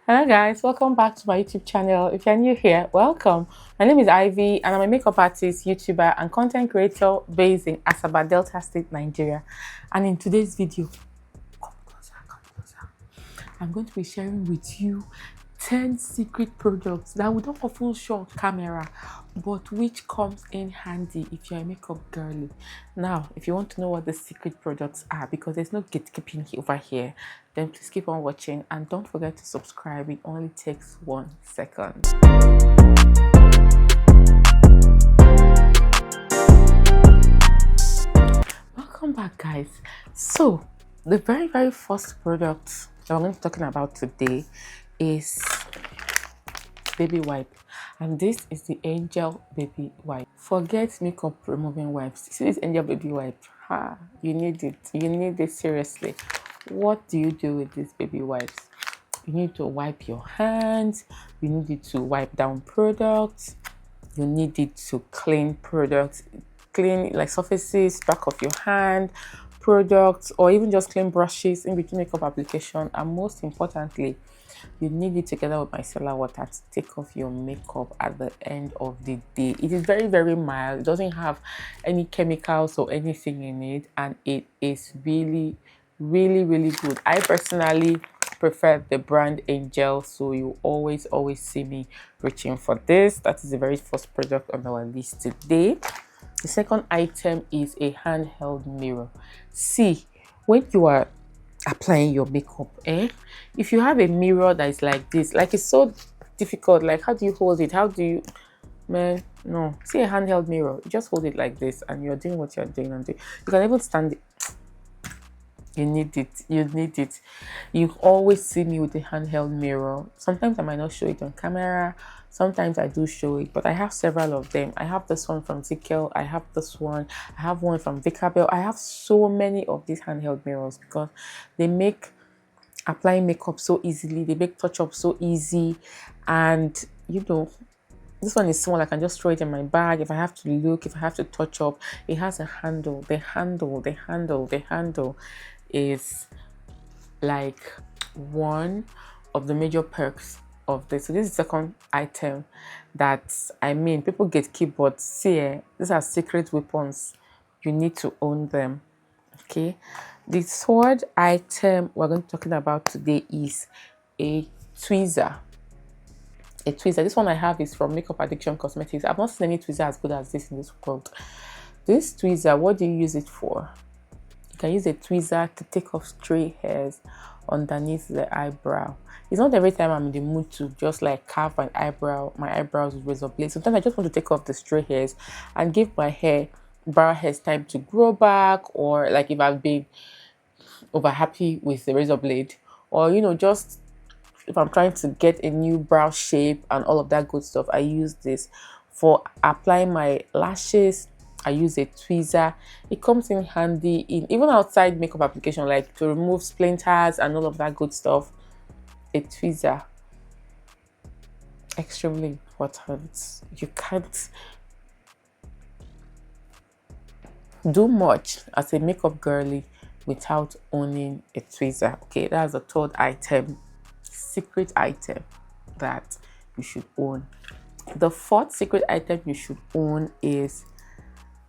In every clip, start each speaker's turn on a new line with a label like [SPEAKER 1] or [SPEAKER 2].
[SPEAKER 1] Hello guys, welcome back to my YouTube channel. If you're new here, welcome. My name is Ivy and I'm a makeup artist, YouTuber and content creator based in Asaba, Delta State, Nigeria. And in today's video, come closer, I'm going to be sharing with you 10 secret products that we don't often show on camera, but which comes in handy if you're a makeup girly. Now, if you want to know what the secret products are, because there's no gatekeeping over here, then please keep on watching and don't forget to subscribe. It only takes 1 second. Welcome back, guys. So the very first product that we're going to be talking about today is baby wipe, and this is the Angel baby wipe. Forget makeup removing wipes. See this Angel baby wipe, you need it seriously. What do you do with these baby wipes? You need to wipe your hands, you need it to wipe down products, you need it to clean products, clean like surfaces, back of your hand, products, or even just clean brushes in between makeup application. And most importantly, you need it together with micellar water to take off your makeup at the end of the day. It is very mild. It doesn't have any chemicals or anything in it, and it is really good. I personally prefer the brand Angel, so you always see me reaching for this. That is the very first product on our list today. The second item is a handheld mirror. See, when you are applying your makeup, if you have a mirror that is like this, like it's so difficult, like how do you hold it? How do you, man, no. See a handheld mirror, you just hold it like this and you're doing what you're doing and you can even stand it. You need it. You always see me with a handheld mirror. Sometimes I might not show it on camera, sometimes I do show it, but I have several of them. I have this one from Zickel, I have this one, I have one from Vicabel. I have so many of these handheld mirrors because they make applying makeup so easily, they make touch up so easy. And you know, this one is small, I can just throw it in my bag. If I have to look, if I have to touch up, it has a handle. The handle is like one of the major perks of this. So this is the second item that, I mean, people get keyboards. See, these are secret weapons. You need to own them. Okay. The third item we're going to be talking about today is a tweezer. This one I have is from Makeup Addiction Cosmetics. I've not seen any tweezer as good as this in this world. This tweezer, what do you use it for? You can use a tweezer to take off stray hairs underneath the eyebrow. It's not every time I'm in the mood to just like carve my eyebrows with razor blades. Sometimes I just want to take off the stray hairs and give my brow hairs time to grow back, or like if I've been over happy with the razor blade, or just if I'm trying to get a new brow shape and all of that good stuff. I use this. For applying my lashes, I use a tweezer. It comes in handy in even outside makeup application, like to remove splinters and all of that good stuff. A tweezer, extremely important. You can't do much as a makeup girly without owning a tweezer. Okay, that's the third item, secret item that you should own. The fourth secret item you should own is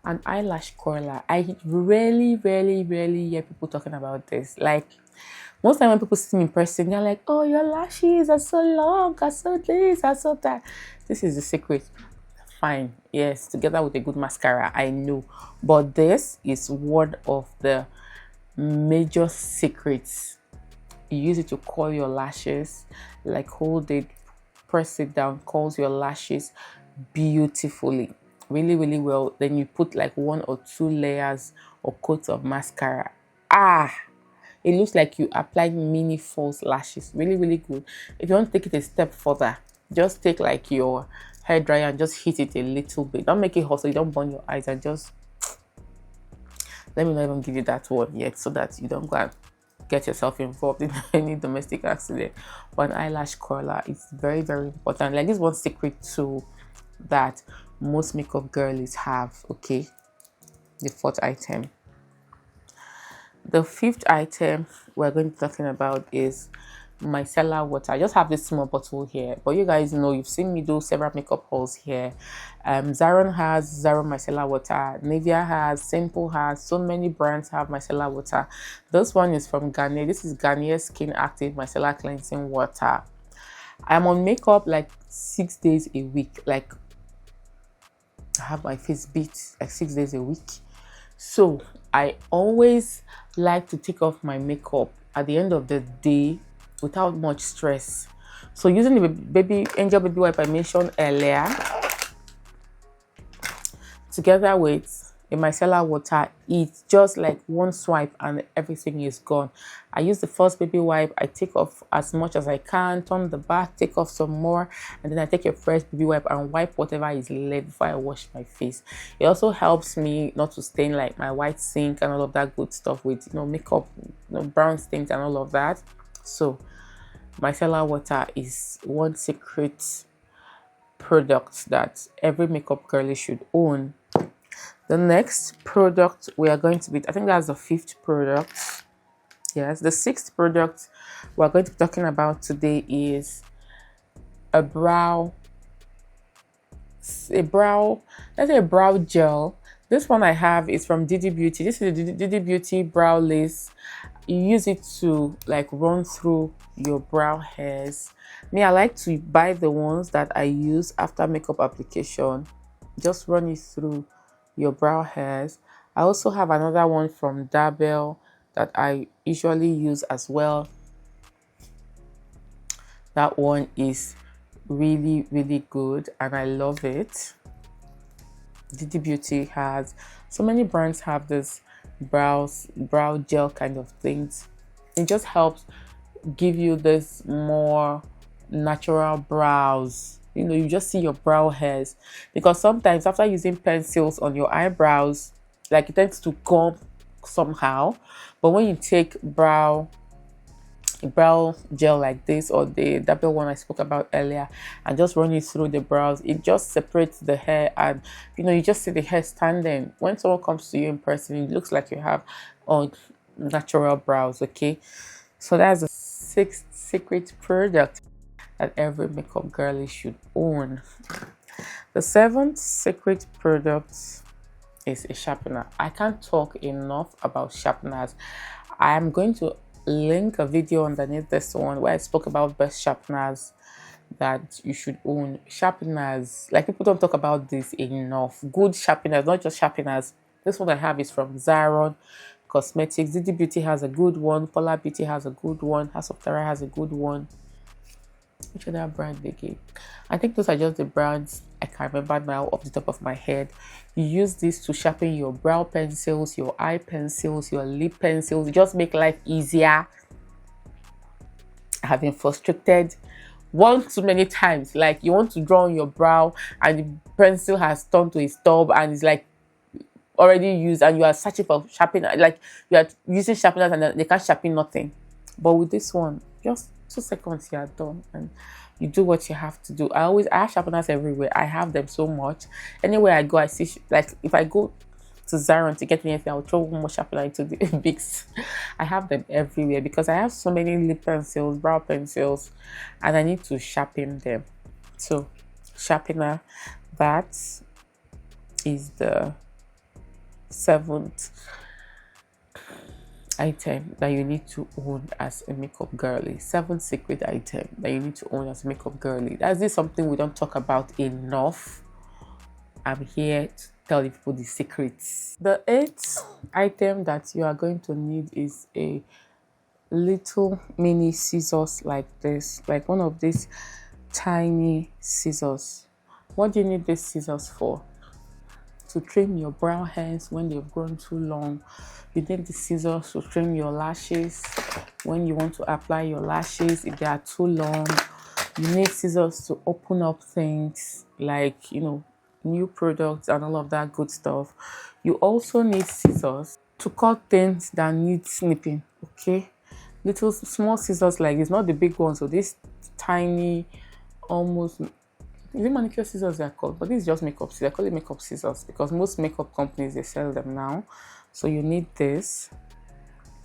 [SPEAKER 1] an eyelash curler. I rarely hear people talking about this. Like most time when people see me in person, they're like, oh, your lashes are so long, are so this, are so that. This is the secret. Fine, yes, together with a good mascara, I know, but this is one of the major secrets. You use it to curl your lashes, like hold it, press it down, curls your lashes beautifully, really well. Then you put like 1 or 2 layers or coats of mascara. It looks like you applied mini false lashes. Really good. If you want to take it a step further, just take like your hair dryer and just heat it a little bit. Don't make it hot so you don't burn your eyes, and just let me not even give you that one yet, so that you don't go and get yourself involved in any domestic accident. But an eyelash curler is very important. Like this one secret tool that most makeup girlies have. Okay, the fourth item. The fifth item we're going to be talking about is micellar water. I just have this small bottle here, but you guys know, you've seen me do several makeup hauls here. Zaron has Zaron micellar water, Nivea has, Simple has, so many brands have micellar water. This one is from Garnier. This is Garnier Skin Active Micellar Cleansing Water. I'm on makeup like 6 days a week. Like, I have my face beat like 6 days a week. So I always like to take off my makeup at the end of the day without much stress. So using the Angel Baby Wipe I mentioned earlier, together with a micellar water, it's just like one swipe and everything is gone. I use the first baby wipe, I take off as much as I can, turn the back, take off some more, and then I take a fresh baby wipe and wipe whatever is left before I wash my face. It also helps me not to stain like my white sink and all of that good stuff with, you know, makeup, you know, brown stains and all of that. So micellar water is one secret product that every makeup girlie should own. The next product we are going to be, I think that's the 5th product. Yes, the 6th product we're going to be talking about today is a brow gel. This one I have is from Didi Beauty. This is the Didi Beauty brow lace. You use it to like run through your brow hairs. Me, I like to buy the ones that I use after makeup application. Just run it through your brow hairs. I also have another one from Dabel that I usually use as well. That one is really, really good and I love it. Didi Beauty has, so many brands have this brow gel kind of things. It just helps give you this more natural brows. You know, you just see your brow hairs, because sometimes after using pencils on your eyebrows, like, it tends to come somehow. But when you take brow gel like this, or the double one I spoke about earlier, and just run it through the brows, it just separates the hair, and you know, you just see the hair standing. When someone comes to you in person, it looks like you have natural brows. Okay, so that's the 6th secret product that every makeup girlie should own. The 7th secret product is a sharpener. I can't talk enough about sharpeners. I am going to link a video underneath this one where I spoke about best sharpeners that you should own. Sharpeners, like, people don't talk about this enough. Good sharpeners, not just sharpeners. This one I have is from Zaron Cosmetics. Didi Beauty has a good one. Polar Beauty has a good one. House of Terra has a good one. Which other brand they gave? I think those are just the brands I can't remember now off the top of my head. You use this to sharpen your brow pencils, your eye pencils, your lip pencils. Just make life easier. I have been frustrated one too many times. Like, you want to draw on your brow and the pencil has turned to a stub and it's like already used, and you are searching for sharpener. Like, you are using sharpeners and they can't sharpen nothing. But with this one, just 2 seconds, you are done and you do what you have to do. I have sharpeners everywhere. I have them so much. Anywhere I go, I see, like, if I go to Zaron to get me anything, I'll throw one more sharpener into the Bics. I have them everywhere because I have so many lip pencils, brow pencils, and I need to sharpen them. So, sharpener, that is the 7th item that you need to own as a makeup girlie. 7th secret item that you need to own as a makeup girlie. That is something we don't talk about enough. I'm here to tell you people the secrets. The 8th item that you are going to need is a little mini scissors like this, like one of these tiny scissors. What do you need these scissors for? To trim your brow hairs when they've grown too long. You need the scissors to trim your lashes when you want to apply your lashes if they are too long. You need scissors to open up things like, you know, new products and all of that good stuff. You also need scissors to cut things that need snipping. Okay, little small scissors like this, not the big ones. So this tiny, almost, is it manicure scissors they're called? But this is just makeup scissors. I call it makeup scissors because most makeup companies, they sell them now. So you need this.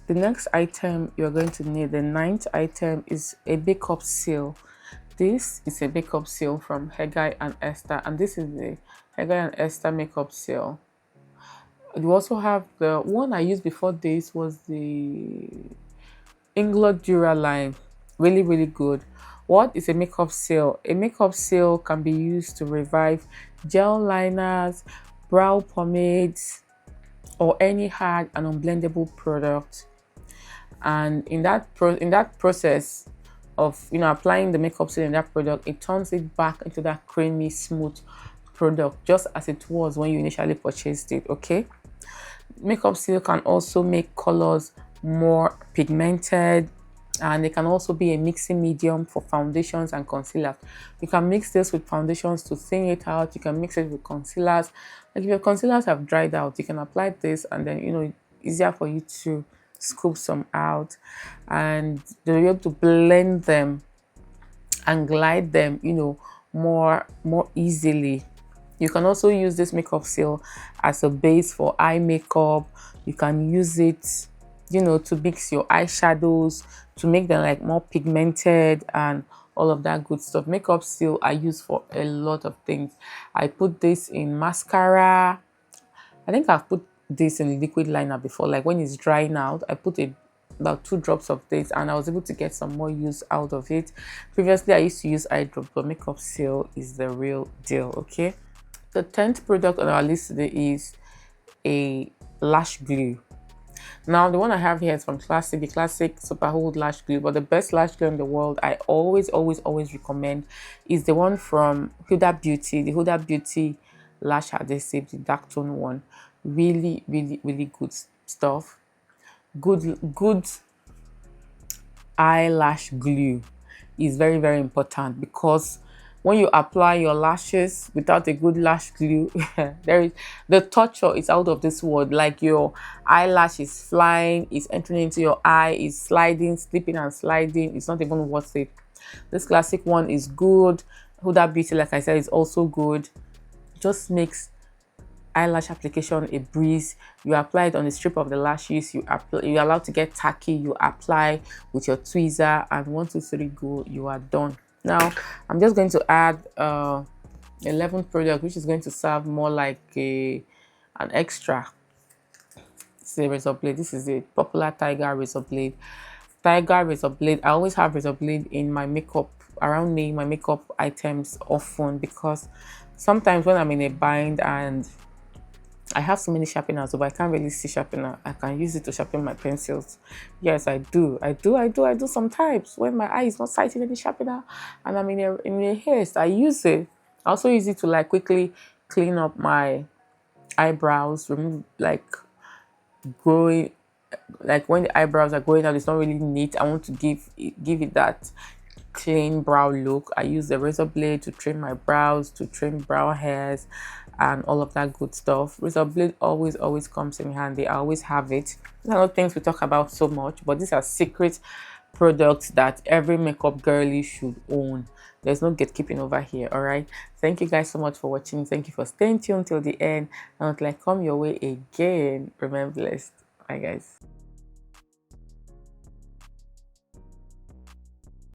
[SPEAKER 1] The next item you're going to need, the ninth item, is a makeup seal. This is a makeup seal from Heggai and Esther, and this is the Heggai and Esther makeup seal. You also have the one I used before. This was the Inglot Duraline, really good. What is a makeup seal? A makeup seal can be used to revive gel liners, brow pomades, or any hard and unblendable product. And in that process of applying the makeup seal in that product, it turns it back into that creamy smooth product, just as it was when you initially purchased it. Okay, makeup seal can also make colors more pigmented, and it can also be a mixing medium for foundations and concealers. You can mix this with foundations to thin it out. You can mix it with concealers. Like if your concealers have dried out, you can apply this, and then easier for you to scoop some out, and you'll be able to blend them and glide them more easily. You can also use this makeup seal as a base for eye makeup. You can use it to mix your eyeshadows, to make them like more pigmented and all of that good stuff. Makeup seal I use for a lot of things. I put this in mascara. I think I've put this in liquid liner before, like when it's drying out. I put about 2 drops of this, and I was able to get some more use out of it. Previously I used to use eye drops, but makeup seal is the real deal. Okay, the 10th product on our list today is a lash glue. Now, the one I have here is from the classic Super Hold lash glue, but the best lash glue in the world I always recommend is the one from Huda Beauty, the Huda Beauty lash adhesive, the dark tone one. Really good stuff. Good eyelash glue is very important, because when you apply your lashes without a good lash glue, the torture is out of this world. Like your eyelash is flying, it's entering into your eye, it's sliding, slipping and sliding. It's not even worth it. This classic one is good. Huda Beauty, like I said, is also good. Just makes eyelash application a breeze. You apply it on the strip of the lashes. You're allowed to get tacky. You apply with your tweezer, and 1, 2, 3, go. You are done. Now, I'm just going to add 11th product, which is going to serve more like an extra. It's a razor blade. This is a popular Tiger razor blade. Tiger razor blade. I always have razor blade in my makeup, around me, my makeup items often, because sometimes when I'm in a bind and I have so many sharpeners, but I can't really see sharpener, I can use it to sharpen my pencils. Yes, I do sometimes when my eye is not sighting any sharpener and I'm in a haste. I use it. I also use it to like quickly clean up my eyebrows, remove like growing, like when the eyebrows are growing out, it's not really neat. I want to give it that clean brow look. I use the razor blade to trim my brows, to trim brow hairs and all of that good stuff. Razor blade always comes in handy. I always have it. These are not things we talk about so much, but these are secret products that every makeup girly should own. There's no gatekeeping over here. All right, thank you guys so much for watching. Thank you for staying tuned till the end, and until I come your way again, remain blessed. Bye guys.